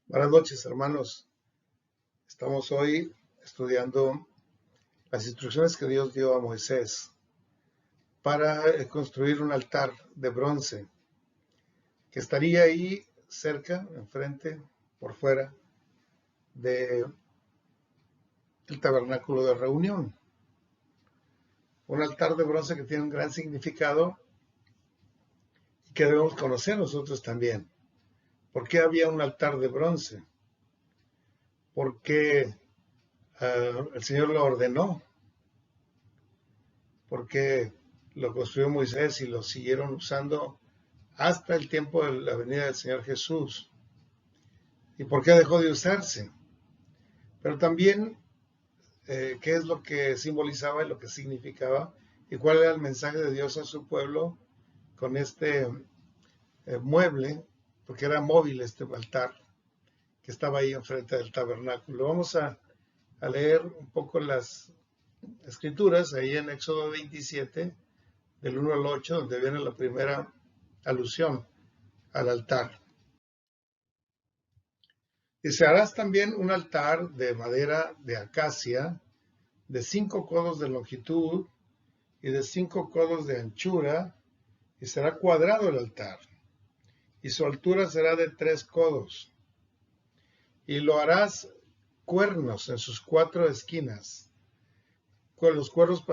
Buenas noches, hermanos. Estamos hoy estudiando las instrucciones que Dios dio a Moisés para construir un altar de bronce que estaría ahí cerca, enfrente, por fuera del tabernáculo de reunión. Un altar de bronce que tiene un gran significado y que debemos conocer nosotros también. ¿Por qué había un altar de bronce? Porque el Señor lo ordenó. Porque lo construyó Moisés y lo siguieron usando hasta el tiempo de la venida del Señor Jesús. ¿Y por qué dejó de usarse? Pero también, ¿qué es lo que simbolizaba y lo que significaba? ¿Y cuál era el mensaje de Dios a su pueblo con este mueble? Porque era móvil este altar que estaba ahí enfrente del tabernáculo. Vamos a leer un poco las escrituras ahí en Éxodo 27, del 1 al 8, donde viene la primera alusión al altar. Dice: harás también un altar de madera de acacia, de 5 codos de longitud y de 5 codos de anchura, y será cuadrado el altar, y su altura será de 3 codos. Y lo harás cuernos en sus 4 esquinas. Con los cuernos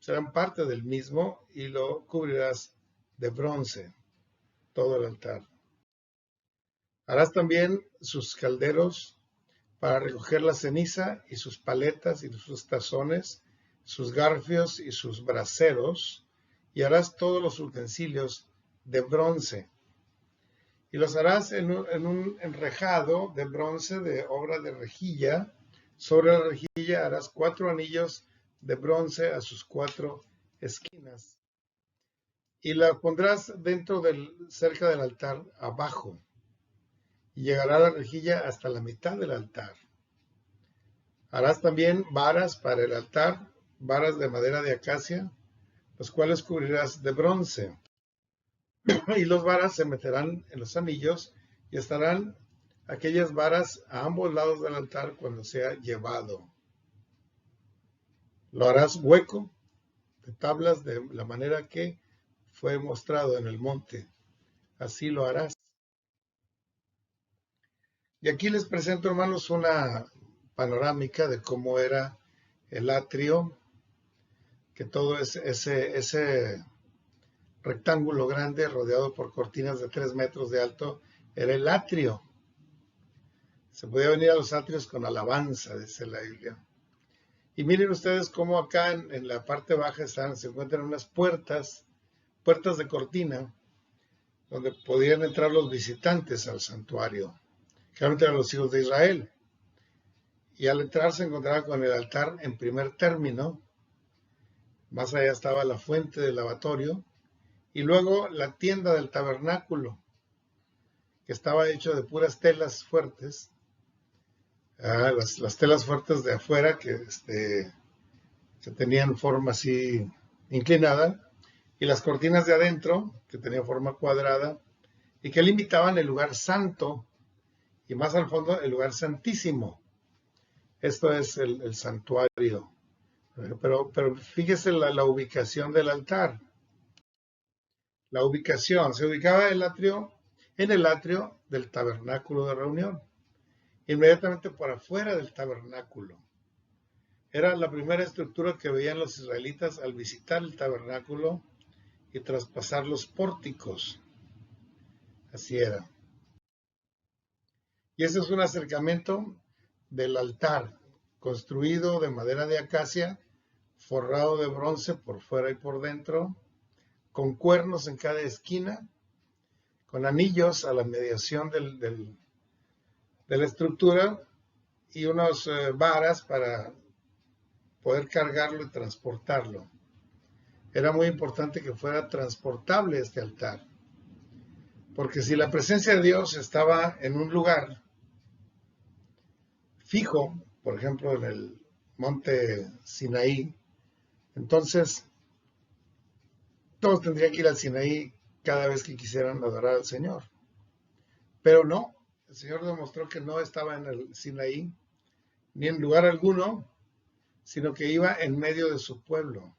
serán parte del mismo, y lo cubrirás de bronce, todo el altar. Harás también sus calderos para recoger la ceniza, y sus paletas y sus tazones, sus garfios y sus braseros, y harás todos los utensilios de bronce. Y los harás en un enrejado de bronce de obra de rejilla. Sobre la rejilla harás 4 anillos de bronce a sus 4 esquinas. Y la pondrás cerca del altar abajo, y llegará la rejilla hasta la mitad del altar. Harás también varas para el altar, varas de madera de acacia, los cuales cubrirás de bronce. Y los varas se meterán en los anillos, y estarán aquellas varas a ambos lados del altar cuando sea llevado. Lo harás hueco de tablas de la manera que fue mostrado en el monte. Así lo harás. Y aquí les presento, hermanos, una panorámica de cómo era el atrio, que todo ese rectángulo grande rodeado por cortinas de 3 metros de alto era el atrio. Se podía venir a los atrios con alabanza, dice la Biblia. Y miren ustedes cómo acá en la parte baja se encuentran unas puertas de cortina, donde podían entrar los visitantes al santuario, que eran los hijos de Israel. Y al entrar se encontraban con el altar en primer término. Más allá estaba la fuente del lavatorio, y luego la tienda del tabernáculo, que estaba hecho de puras telas fuertes, las telas fuertes de afuera que tenían forma así inclinada, y las cortinas de adentro que tenían forma cuadrada y que limitaban el lugar santo, y más al fondo el lugar santísimo. Esto es el santuario. Pero fíjese la ubicación del altar. La ubicación, se ubicaba en el atrio del tabernáculo de reunión, inmediatamente por afuera del tabernáculo. Era la primera estructura que veían los israelitas al visitar el tabernáculo y traspasar los pórticos. Así era. Y ese es un acercamiento del altar, construido de madera de acacia, forrado de bronce por fuera y por dentro, con cuernos en cada esquina, con anillos a la mediación de la estructura, y unas varas para poder cargarlo y transportarlo. Era muy importante que fuera transportable este altar, porque si la presencia de Dios estaba en un lugar fijo, por ejemplo en el monte Sinaí, entonces todos tendrían que ir al Sinaí cada vez que quisieran adorar al Señor. Pero no, el Señor demostró que no estaba en el Sinaí, ni en lugar alguno, sino que iba en medio de su pueblo.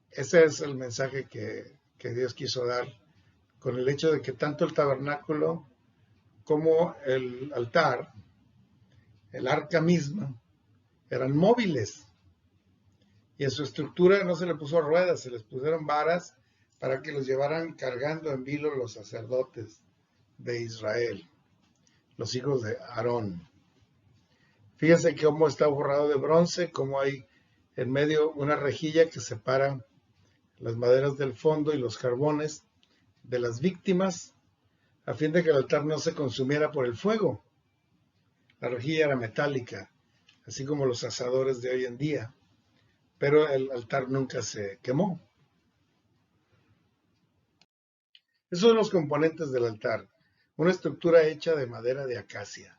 Ese es el mensaje que Dios quiso dar con el hecho de que tanto el tabernáculo como el altar, el arca misma, eran móviles. Y en su estructura no se le puso ruedas, se les pusieron varas para que los llevaran cargando en vilo los sacerdotes de Israel, los hijos de Aarón. Fíjense cómo está forrado de bronce, cómo hay en medio una rejilla que separa las maderas del fondo y los carbones de las víctimas, a fin de que el altar no se consumiera por el fuego. La rejilla era metálica, así como los asadores de hoy en día, pero el altar nunca se quemó. Esos son los componentes del altar. Una estructura hecha de madera de acacia,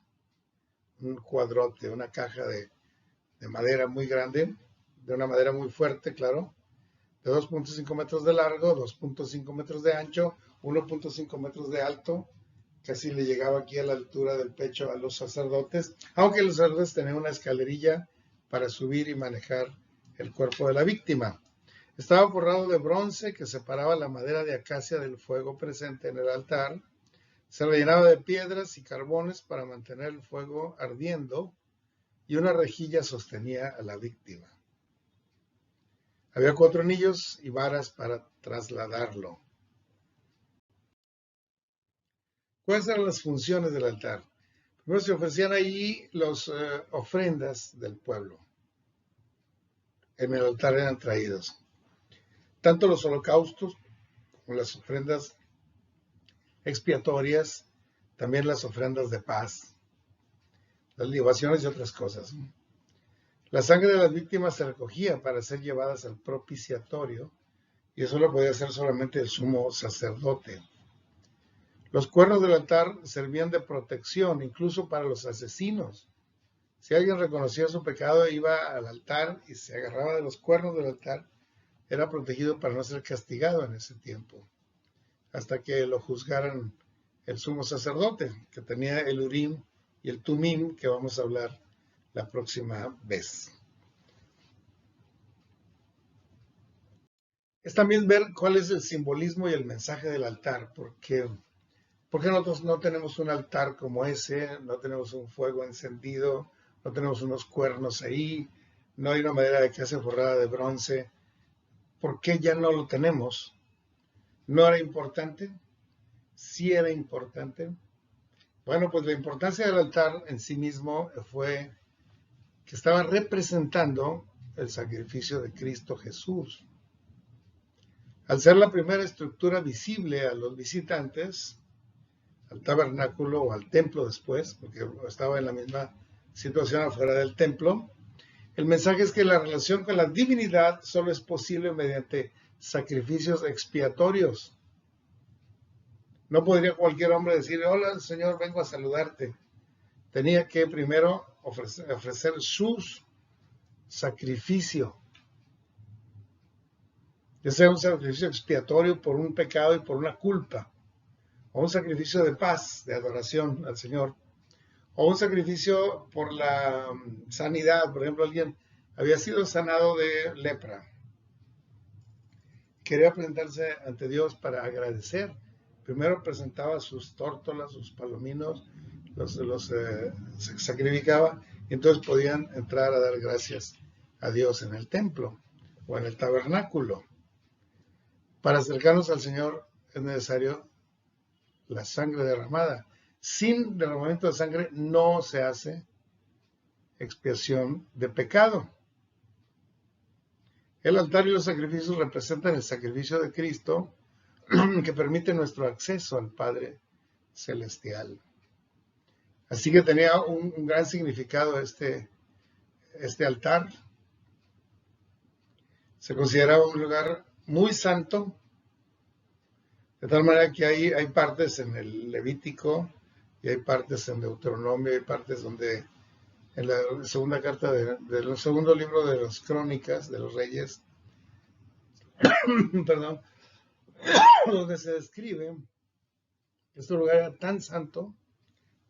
un cuadrote, una caja de madera muy grande, de una madera muy fuerte, claro, de 2.5 metros de largo, 2.5 metros de ancho, 1.5 metros de alto, casi le llegaba aquí a la altura del pecho a los sacerdotes, aunque los sacerdotes tenían una escalerilla para subir y manejar el cuerpo de la víctima. Estaba forrado de bronce que separaba la madera de acacia del fuego presente en el altar. Se rellenaba de piedras y carbones para mantener el fuego ardiendo, y una rejilla sostenía a la víctima. Había 4 anillos y varas para trasladarlo. ¿Cuáles eran las funciones del altar? Primero se ofrecían ahí las ofrendas del pueblo. En el altar eran traídos tanto los holocaustos como las ofrendas expiatorias, también las ofrendas de paz, las libaciones y otras cosas. La sangre de las víctimas se recogía para ser llevadas al propiciatorio, y eso lo podía hacer solamente el sumo sacerdote. Los cuernos del altar servían de protección, incluso para los asesinos. Si alguien reconocía su pecado, iba al altar y se agarraba de los cuernos del altar, era protegido para no ser castigado en ese tiempo, hasta que lo juzgaran el sumo sacerdote, que tenía el Urim y el Tumim, que vamos a hablar la próxima vez. Es también ver cuál es el simbolismo y el mensaje del altar, porque nosotros no tenemos un altar como ese, no tenemos un fuego encendido, no tenemos unos cuernos ahí, no hay una madera de acacia forrada de bronce. ¿Por qué ya no lo tenemos? ¿No era importante? Sí era importante. Bueno, pues la importancia del altar en sí mismo fue que estaba representando el sacrificio de Cristo Jesús. Al ser la primera estructura visible a los visitantes, al tabernáculo o al templo después, porque estaba en la misma situación afuera del templo, el mensaje es que la relación con la divinidad solo es posible mediante sacrificios expiatorios. No podría cualquier hombre decir, hola Señor, vengo a saludarte. Tenía que primero ofrecer su sacrificio. Ya sea un sacrificio expiatorio por un pecado y por una culpa, o un sacrificio de paz, de adoración al Señor, o un sacrificio por la sanidad. Por ejemplo, alguien había sido sanado de lepra. Quería presentarse ante Dios para agradecer. Primero presentaba sus tórtolas, sus palominos, los sacrificaba, y entonces podían entrar a dar gracias a Dios en el templo o en el tabernáculo. Para acercarnos al Señor es necesario la sangre derramada. Sin derramamiento de sangre no se hace expiación de pecado. El altar y los sacrificios representan el sacrificio de Cristo que permite nuestro acceso al Padre Celestial. Así que tenía un gran significado este altar. Se consideraba un lugar muy santo, de tal manera que hay partes en el Levítico y hay partes en Deuteronomio, hay partes donde en la segunda carta del segundo libro de las Crónicas de los Reyes, perdón, donde se describe que este lugar era tan santo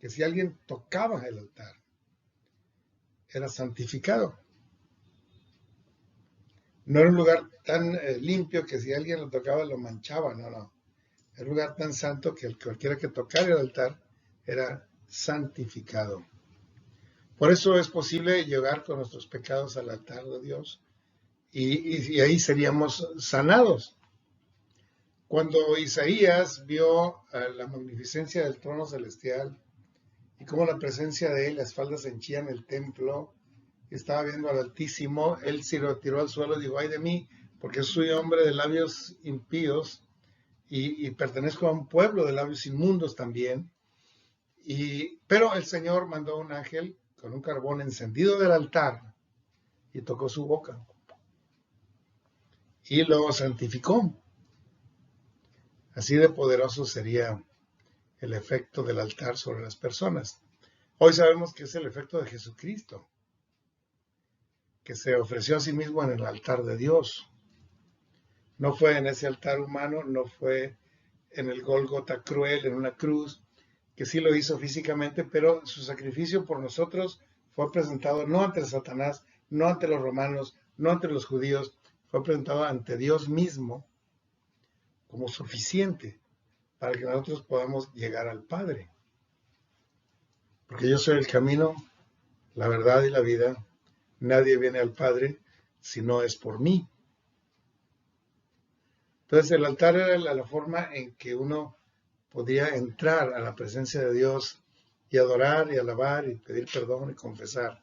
que si alguien tocaba el altar, era santificado. No era un lugar tan limpio que si alguien lo tocaba lo manchaba, no. Era un lugar tan santo que cualquiera que tocara el altar era santificado. Por eso es posible llegar con nuestros pecados al altar de Dios y ahí seríamos sanados. Cuando Isaías vio la magnificencia del trono celestial y cómo la presencia de él, las faldas henchían el templo, estaba viendo al Altísimo, él se lo tiró al suelo y dijo, ay de mí, porque soy hombre de labios impíos y pertenezco a un pueblo de labios inmundos también. Pero el Señor mandó un ángel con un carbón encendido del altar y tocó su boca y lo santificó. Así de poderoso sería el efecto del altar sobre las personas. Hoy sabemos que es el efecto de Jesucristo, que se ofreció a sí mismo en el altar de Dios. No fue en ese altar humano, no fue en el Gólgota cruel, en una cruz, que sí lo hizo físicamente, pero su sacrificio por nosotros fue presentado no ante Satanás, no ante los romanos, no ante los judíos, fue presentado ante Dios mismo como suficiente para que nosotros podamos llegar al Padre. Porque yo soy el camino, la verdad y la vida. Nadie viene al Padre si no es por mí. Entonces el altar era la forma en que uno podía entrar a la presencia de Dios y adorar y alabar y pedir perdón y confesar.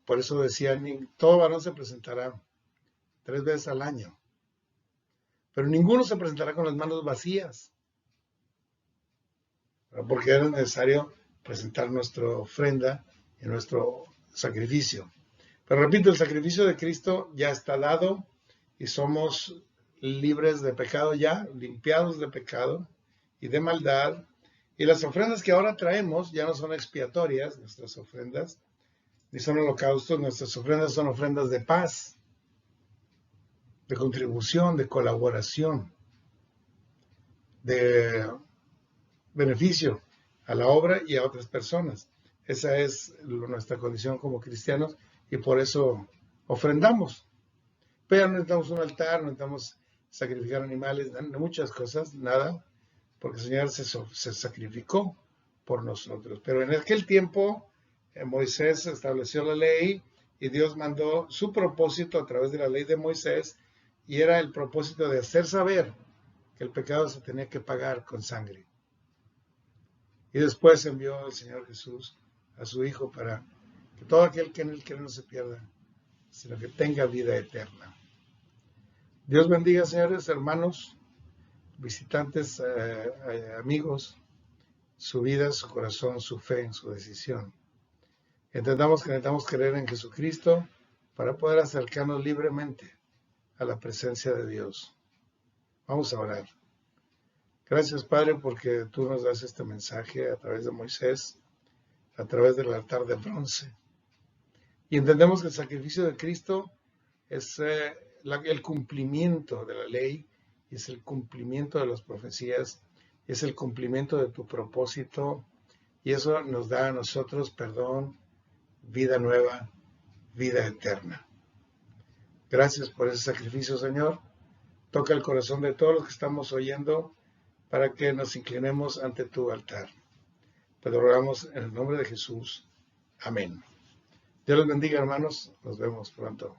Por eso decían, todo varón se presentará 3 veces al año, pero ninguno se presentará con las manos vacías, porque era necesario presentar nuestra ofrenda y nuestro sacrificio. Pero repito, el sacrificio de Cristo ya está dado y somos libres de pecado ya, limpiados de pecado y de maldad. Y las ofrendas que ahora traemos ya no son expiatorias, nuestras ofrendas, ni son holocaustos, nuestras ofrendas son ofrendas de paz, de contribución, de colaboración, de beneficio a la obra y a otras personas. Esa es nuestra condición como cristianos y por eso ofrendamos. Pero no necesitamos un altar, no necesitamos sacrificar animales, muchas cosas, nada, porque el Señor se sacrificó por nosotros. Pero en aquel tiempo Moisés estableció la ley y Dios mandó su propósito a través de la ley de Moisés y era el propósito de hacer saber que el pecado se tenía que pagar con sangre. Y después envió el Señor Jesús a su Hijo para que todo aquel que en él cree no se pierda, sino que tenga vida eterna. Dios bendiga, señores, hermanos, visitantes, amigos, su vida, su corazón, su fe, su decisión. Entendamos que necesitamos creer en Jesucristo para poder acercarnos libremente a la presencia de Dios. Vamos a orar. Gracias, Padre, porque tú nos das este mensaje a través de Moisés, a través del altar de bronce. Y entendemos que el sacrificio de Cristo es el cumplimiento de la ley, es el cumplimiento de las profecías, es el cumplimiento de tu propósito, y eso nos da a nosotros perdón, vida nueva, vida eterna. Gracias por ese sacrificio, Señor. Toca el corazón de todos los que estamos oyendo para que nos inclinemos ante tu altar. Te lo rogamos en el nombre de Jesús. Amén. Dios los bendiga, hermanos. Nos vemos pronto.